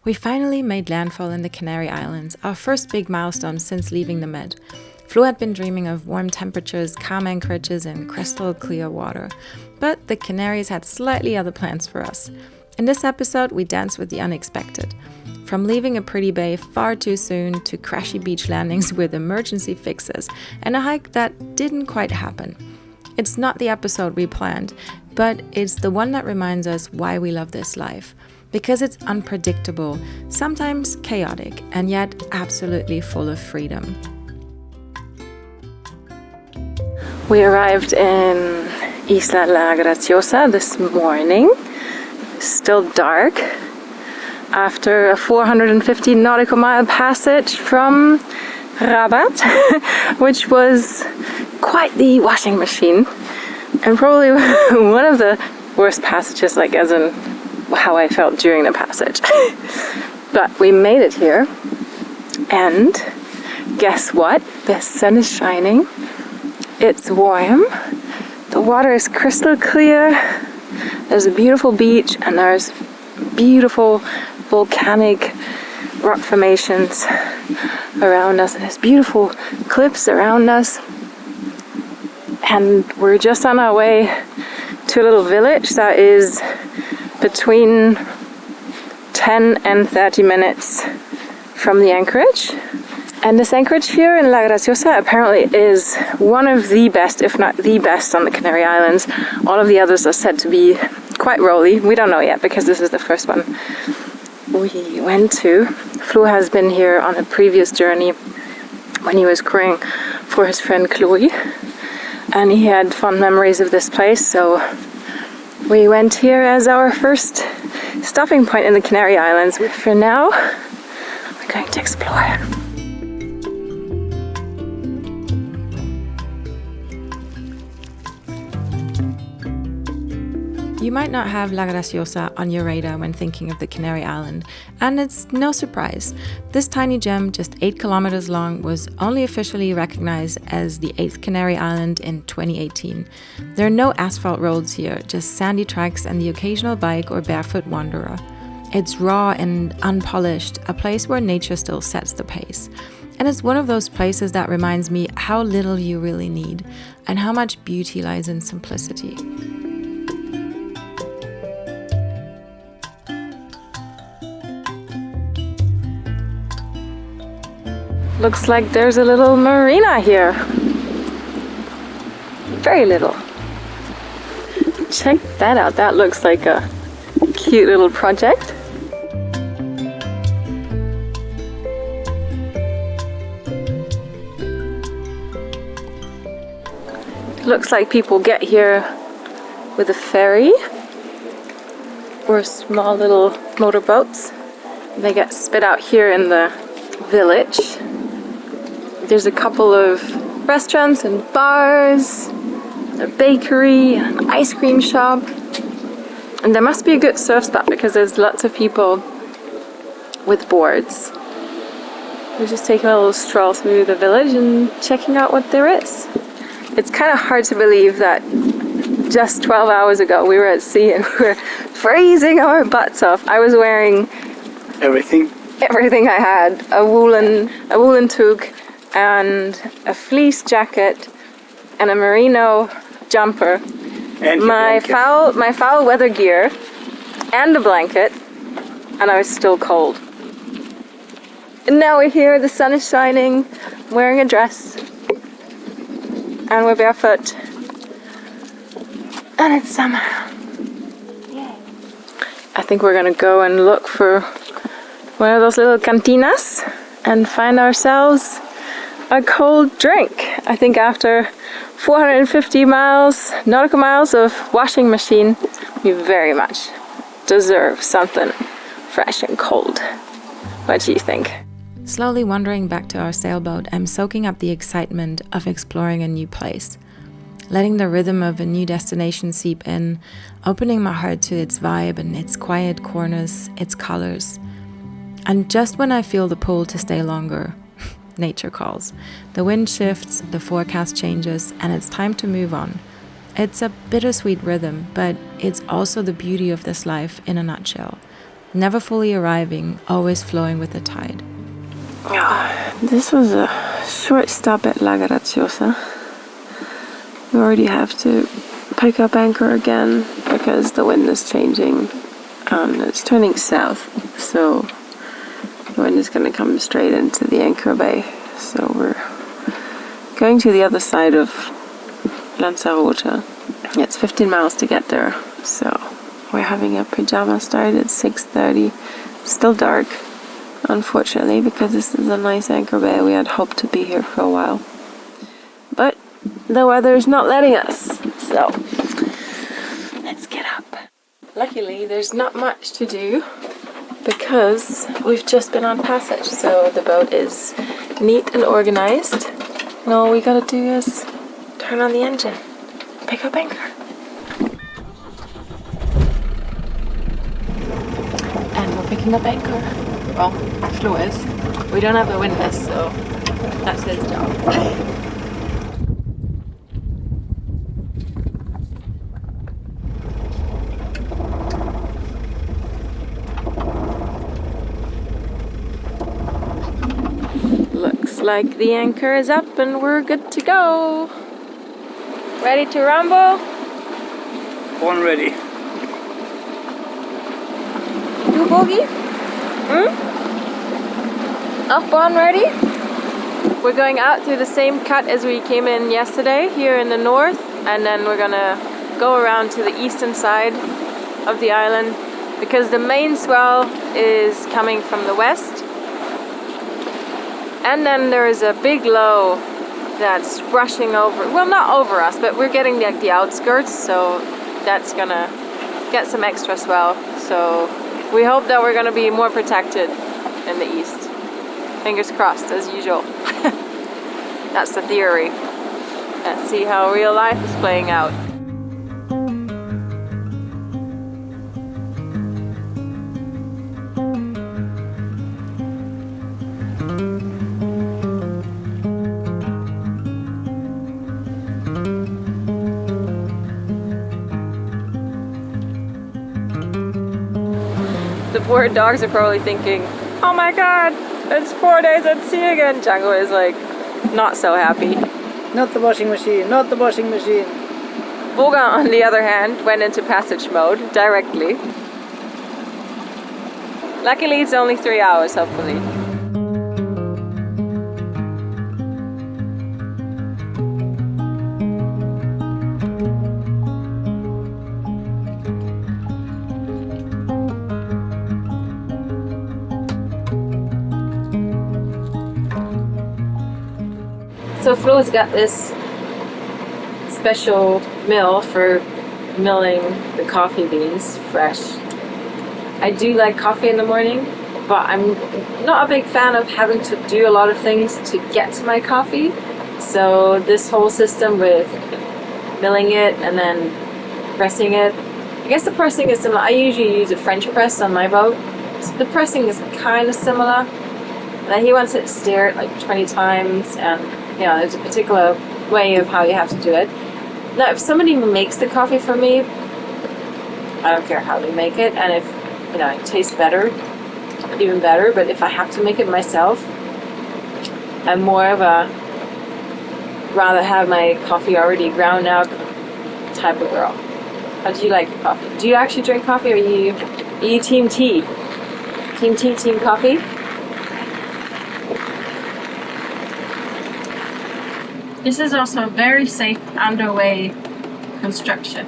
We finally made landfall in the Canary Islands, our first big milestone since leaving the Med. Flo had been dreaming of warm temperatures, calm anchorages, and crystal clear water. But the Canaries had slightly other plans for us. In this episode, we danced with the unexpected. From leaving a pretty bay far too soon to crashy beach landings with emergency fixes and a hike that didn't quite happen. It's not the episode we planned, but it's the one that reminds us why we love this life. Because it's unpredictable, sometimes chaotic, and yet absolutely full of freedom. We arrived in Isla La Graciosa this morning, still dark, after a 450 nautical mile passage from Rabat, which was quite the washing machine, and probably one of the worst passages, like as in how I felt during the passage. But we made it here, and guess what? The sun is shining, it's warm, the water is crystal clear, there's a beautiful beach, and there's beautiful volcanic rock formations around us, and there's beautiful cliffs around us, and we're just on our way to a little village that is between 10 and 30 minutes from the anchorage. And this anchorage here in La Graciosa apparently is one of the best, if not the best, on the Canary Islands. All of the others are said to be quite rolly. We don't know yet because this is the first one we went to. Flo has been here on a previous journey when he was crewing for his friend Chloe, and he had fond memories of this place, so we went here as our first stopping point in the Canary Islands. For now, we're going to explore. You might not have La Graciosa on your radar when thinking of the Canary Island, and it's no surprise. This tiny gem, just 8 kilometers long, was only officially recognized as the 8th Canary Island in 2018. There are no asphalt roads here, just sandy tracks and the occasional bike or barefoot wanderer. It's raw and unpolished, a place where nature still sets the pace. And it's one of those places that reminds me how little you really need, and how much beauty lies in simplicity. Looks like there's a little marina here. Very little. Check that out. That looks like a cute little project. Looks like people get here with a ferry or small little motorboats. They get spit out here in the village. There's a couple of restaurants and bars, a bakery, an ice cream shop, and there must be a good surf spot because there's lots of people with boards. We're just taking a little stroll through the village and checking out what there is. It's kind of hard to believe that just 12 hours ago we were at sea and we were freezing our butts off. I was wearing everything I had, a woolen toque, and a fleece jacket, and a merino jumper, and my foul weather gear, and a blanket, and I was still cold. And now we're here, the sun is shining, I'm wearing a dress, and we're barefoot, and it's summer. Yay. I think we're gonna go and look for one of those little cantinas and find ourselves a cold drink. I think after 450 nautical miles of washing machine, we very much deserve something fresh and cold. What do you think? Slowly wandering back to our sailboat, I'm soaking up the excitement of exploring a new place. Letting the rhythm of a new destination seep in, opening my heart to its vibe and its quiet corners, its colors. And just when I feel the pull to stay longer, nature calls. The wind shifts, the forecast changes, and it's time to move on. It's a bittersweet rhythm, but it's also the beauty of this life in a nutshell. never fully arriving, always flowing with the tide. This was a short stop at La Graciosa. We already have to pick up anchor again because the wind is changing and it's turning south, so the wind is going to come straight into the anchor bay. So we're going to the other side of Lanzarote. It's 15 miles to get there, so we're having a pajama start at 6:30. Still dark, unfortunately, because this is a nice anchor bay. We had hoped to be here for a while, but the weather's not letting us, so let's get up. Luckily, there's not much to do because we've just been on passage, so the boat is neat and organized, and all we gotta do is turn on the engine, pick up anchor. And we're picking up anchor. Well, Flo is. We don't have the windlass, so that's his job. Looks like the anchor is up and we're good to go. Ready to rumble? Born ready. You bogey? Up, born ready? We're going out through the same cut as we came in yesterday here in the north, and then we're gonna go around to the eastern side of the island because the main swell is coming from the west. And then there is a big low that's rushing over, well, not over us, but we're getting like the outskirts, so that's gonna get some extra swell. So we hope that we're gonna be more protected in the east. Fingers crossed, as usual. That's the theory. Let's see how real life is playing out. The poor dogs are probably thinking, oh my god, it's 4 days at sea again. Django is like, not so happy. Not the washing machine, not the washing machine. Boga, on the other hand, went into passage mode directly. Luckily, it's only 3 hours, hopefully. So Flo's got this special mill for milling the coffee beans fresh. I do like coffee in the morning, but I'm not a big fan of having to do a lot of things to get to my coffee. So this whole system with milling it and then pressing it, I guess the pressing is similar. I usually use a French press on my boat. So the pressing is kind of similar. And he wants it stirred like 20 times, and you know, there's a particular way of how you have to do it. Now, if somebody makes the coffee for me, I don't care how they make it, and if, you know, it tastes better, even better, but if I have to make it myself, I'm more of a rather have my coffee already ground up type of girl. How do you like your coffee? Do you actually drink coffee, or are you team tea? Team tea, team coffee? This is also a very safe underway construction.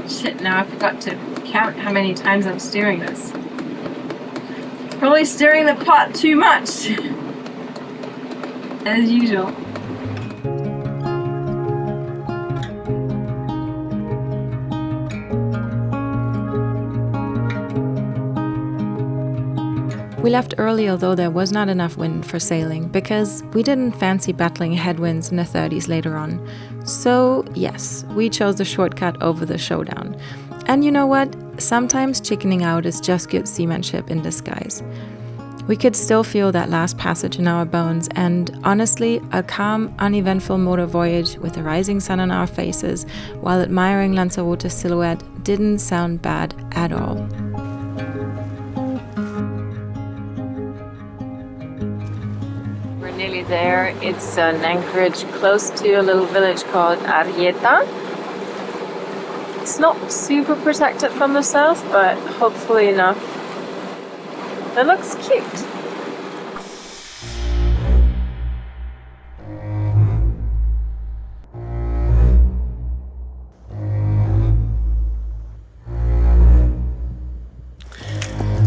Shit, now I forgot to count how many times I'm steering this. Probably steering the pot too much, as usual. We left early, although there was not enough wind for sailing, because we didn't fancy battling headwinds in the 30s later on. So yes, we chose the shortcut over the showdown. And you know what? Sometimes chickening out is just good seamanship in disguise. We could still feel that last passage in our bones, and honestly, a calm, uneventful motor voyage with the rising sun on our faces while admiring Lanzarote's silhouette didn't sound bad at all. We're nearly there. It's an anchorage close to a little village called Arrieta. It's not super protected from the south, but hopefully enough. It looks cute.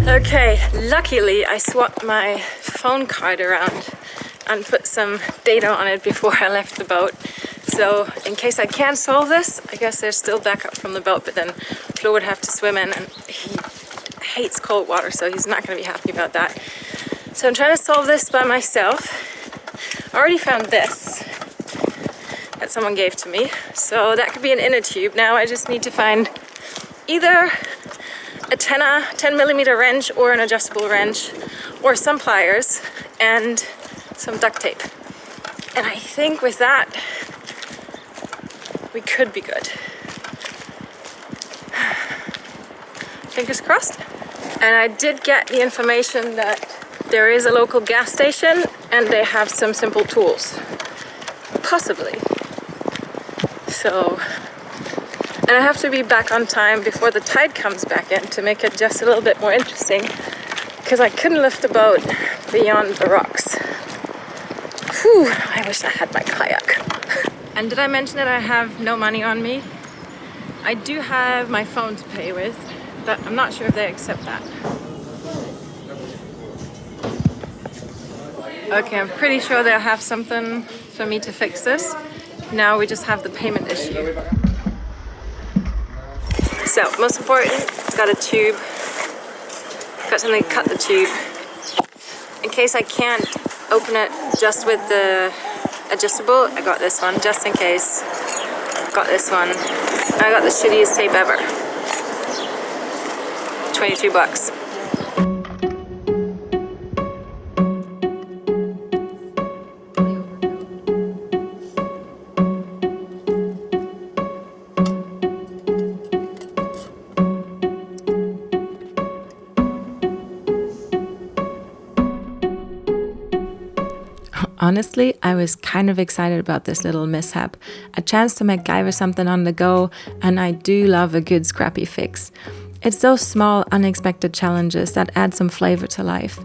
Okay, luckily I swapped my phone card around and put some data on it before I left the boat. So in case I can't solve this, I guess there's still backup from the boat, but then Flo would have to swim in and he hates cold water, so he's not going to be happy about that. So I'm trying to solve this by myself. I already found this that someone gave to me, so that could be an inner tube. Now I just need to find either a 10 millimeter wrench or an adjustable wrench or some pliers and some duct tape. And I think with that, we could be good. Fingers crossed. And I did get the information that there is a local gas station and they have some simple tools. Possibly. So, and I have to be back on time before the tide comes back in to make it just a little bit more interesting, because I couldn't lift the boat beyond the rocks. Whew, I wish I had my kayak. And did I mention that I have no money on me? I do have my phone to pay with, but I'm not sure if they accept that. Okay, I'm pretty sure they'll have something for me to fix this. Now we just have the payment issue. So, most important, got a tube. Got something to cut the tube. In case I can't open it just with the adjustable, I got this one, just in case. Got this one. I got the shittiest tape ever. 22 bucks. Honestly, I was kind of excited about this little mishap. A chance to MacGyver something on the go, and I do love a good scrappy fix. It's those small, unexpected challenges that add some flavor to life,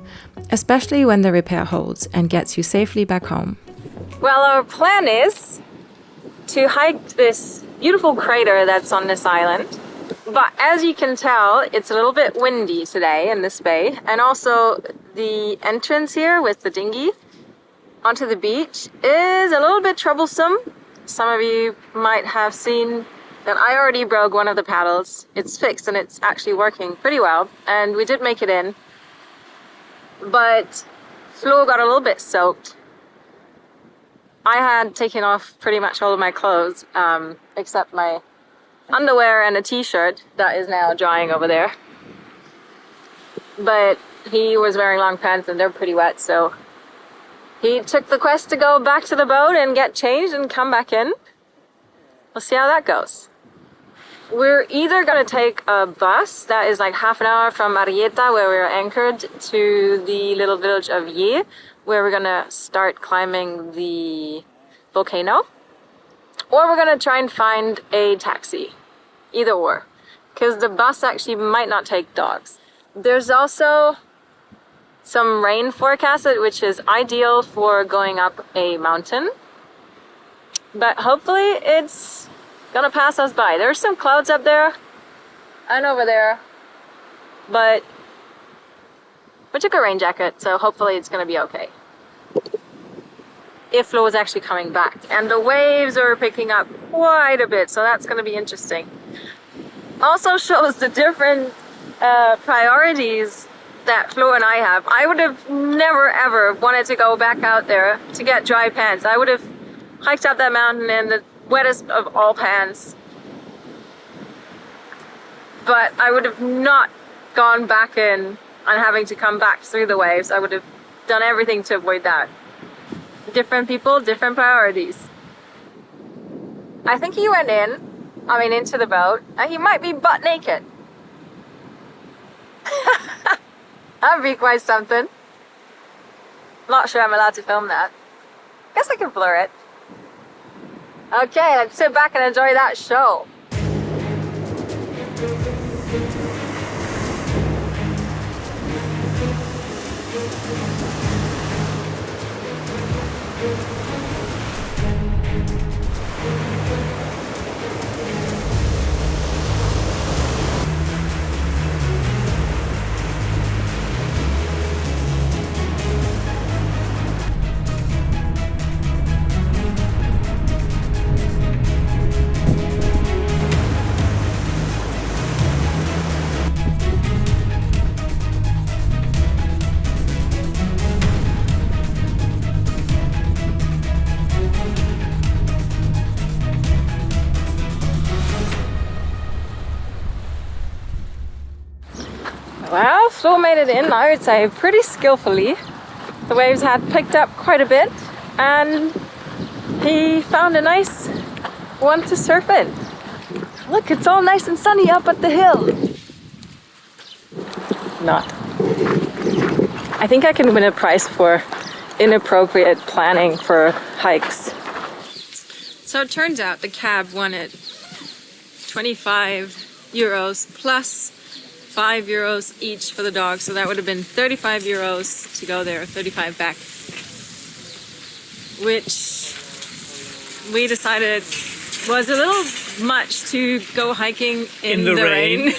especially when the repair holds and gets you safely back home. Well, our plan is to hike this beautiful crater that's on this island. But as you can tell, it's a little bit windy today in this bay. And also the entrance here with the dinghy onto the beach is a little bit troublesome. Some of you might have seen that I already broke one of the paddles. It's fixed and it's actually working pretty well. And we did make it in. But Flo got a little bit soaked. I had taken off pretty much all of my clothes, except my underwear and a t-shirt that is now drying over there. But he was wearing long pants and they're pretty wet, so he took the quest to go back to the boat and get changed and come back in. We'll see how that goes. We're either going to take a bus that is like half an hour from Arrieta, where we're anchored, to the little village of Ye, where we're going to start climbing the volcano. Or we're going to try and find a taxi. Either or. Because the bus actually might not take dogs. There's also some rain forecasted, which is ideal for going up a mountain. But hopefully it's gonna pass us by. There's some clouds up there and over there. But we took a rain jacket, so hopefully it's gonna be okay. If Flo is actually coming back. And the waves are picking up quite a bit, so that's gonna be interesting. Also shows the different priorities that Flo and I have. I would have never ever wanted to go back out there to get dry pants. I would have hiked up that mountain in the wettest of all pants. But I would have not gone back in and having to come back through the waves. I would have done everything to avoid that. Different people, different priorities. I think he went in into the boat, and he might be butt naked. That'd be quite something. Not sure I'm allowed to film that. Guess I can blur it. Okay, let's sit back and enjoy that show. Well, Flo made it in, I would say, pretty skillfully. The waves had picked up quite a bit, and he found a nice one to surf in. Look, it's all nice and sunny up at the hill. Not. I think I can win a prize for inappropriate planning for hikes. So it turns out the cab wanted 25 euros plus €5 each for the dog, so that would have been 35 euros to go there, 35 back, which we decided was a little much to go hiking in the rain.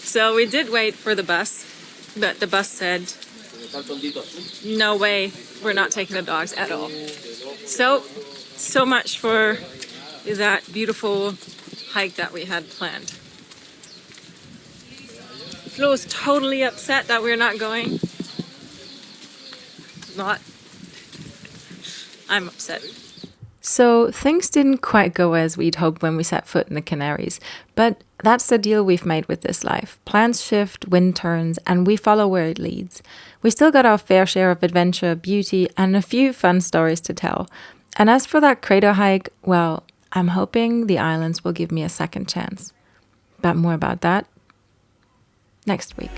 So we did wait for the bus, but the bus said, no way, we're not taking the dogs at all. So much for that beautiful hike that we had planned. Flo is totally upset that we're not going. Not. I'm upset. So things didn't quite go as we'd hoped when we set foot in the Canaries, but that's the deal we've made with this life. Plans shift, wind turns, and we follow where it leads. We still got our fair share of adventure, beauty, and a few fun stories to tell. And as for that crater hike, well, I'm hoping the islands will give me a second chance. But more about that next week.